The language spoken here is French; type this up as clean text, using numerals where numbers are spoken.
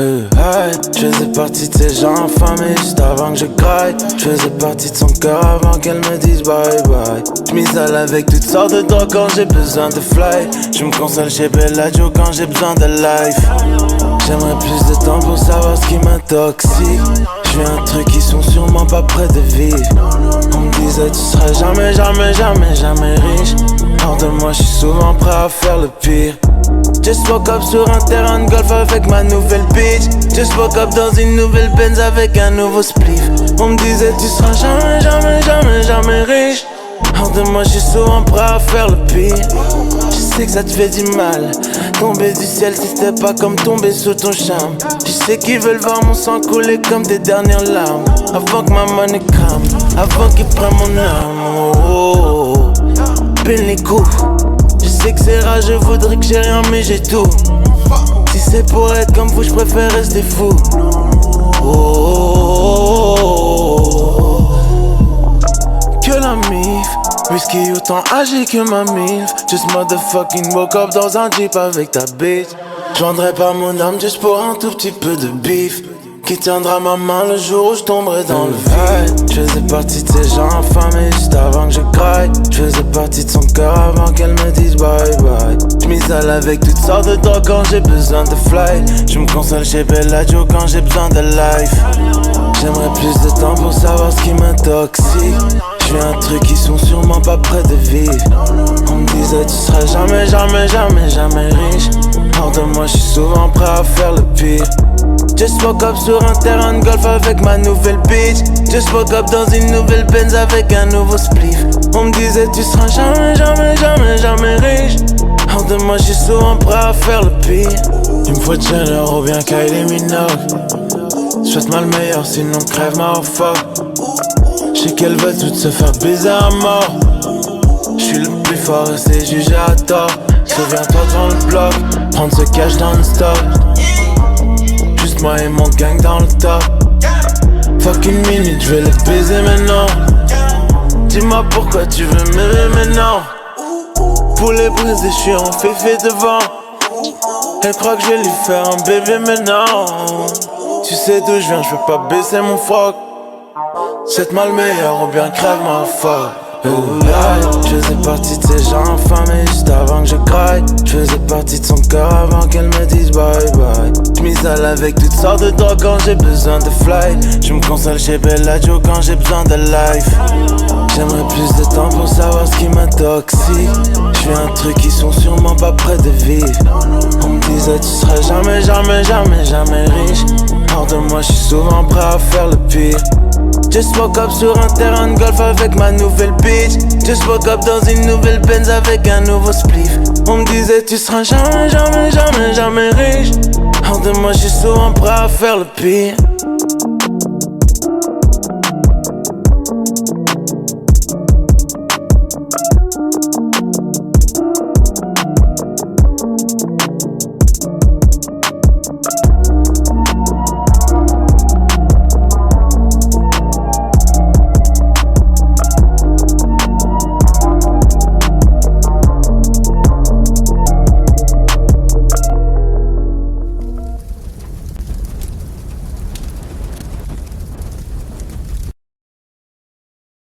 Je faisais partie de ces gens affamés juste avant que je graille. Je faisais partie de son cœur avant qu'elle me dise bye bye. Je m'isole avec toutes sortes de drogues quand j'ai besoin de fly. Je me console chez Bellagio quand j'ai besoin de life. J'aimerais plus de temps pour savoir ce qui m'intoxique. Je fais un truc qui sont sûrement pas prêts de vivre. On me disait tu seras jamais, jamais, jamais, jamais riche. Hors de moi je suis souvent prêt à faire le pire. Just woke up sur un terrain de golf avec ma nouvelle bitch. Just woke up dans une nouvelle Benz avec un nouveau spliff. On me disait tu seras jamais, jamais, jamais, jamais riche. Hors de moi je suis souvent prêt à faire le pire. Je sais que ça te fait du mal. Tomber du ciel c'était pas comme tomber sous ton charme. Je sais qu'ils veulent voir mon sang couler comme des dernières larmes. Avant que ma money crame, avant qu'ils prennent mon âme. Oh, oh, oh. Pile les coups. Je sais que c'est rare, je voudrais que j'ai rien mais j'ai tout. Si c'est pour être comme vous, je préfère rester fou. Oh, oh, oh, oh. Que la mif, whisky autant âgé que ma milf. Just motherfucking woke up dans un jeep avec ta bitch. Je vendrais pas mon âme juste pour un tout petit peu de bif. Qui tiendra ma main le jour où je tomberai dans le vide. Je faisais partie de ces gens affamés juste avant que je graille. Je faisais partie de son cœur avant qu'elle me dise bye bye. Je m'isole avec toutes sortes de drogues quand j'ai besoin de fly. Je me console chez Bellagio quand j'ai besoin de life. J'aimerais plus de temps pour savoir ce qui m'intoxique. Je fais un truc qui sont sûrement pas prêts de vivre. On me disait tu seras jamais, jamais, jamais, jamais riche. Hors de moi je suis souvent prêt à faire le pire. Just woke up sur un terrain de golf avec ma nouvelle bitch. Just woke up dans une nouvelle Benz avec un nouveau spliff. On me disait tu seras jamais, jamais, jamais, jamais riche. Hors de moi je suis souvent prêt à faire le pire. Il me faut Jenner ou bien Kylie Minogue. Souhaite-moi le meilleur sinon crève ma fuck. J'sais qu'elles veulent toutes se faire baiser à mort. J'suis le plus fort et c'est jugé à tort. Souviens-toi devant le bloc, prendre ce cash dans le stock. Juste moi et mon gang dans le top. Fuck une minute, j'vais le baiser maintenant. Dis-moi pourquoi tu veux m'aimer maintenant. Poulet brisé, j'suis en féfé devant. Elle croit que je vais lui faire un bébé maintenant. Tu sais d'où j'viens, j'peux pas baisser mon froc. Souhaite-moi le meilleur ou bien crève ma fuck. Je faisais partie de ces gens affamés juste avant que je graille. Je faisais partie de son cœur avant qu'elle me dise bye bye. Je m'isole avec toutes sortes de drogues quand j'ai besoin de fly. Je me console chez Bellagio quand j'ai besoin de life. J'aimerais plus de temps pour savoir ce qui m'intoxique. Je fais un truc qui sont sûrement pas prêts de vivre. On me disait tu seras jamais, jamais, jamais, jamais riche. Hors de moi je suis souvent prêt à faire le pire. Just woke up sur un terrain de golf avec ma nouvelle bitch. Just woke up dans une nouvelle Benz avec un nouveau spliff. On me disait tu seras jamais, jamais, jamais, jamais riche. Hors de moi je suis souvent prêt à faire le pire.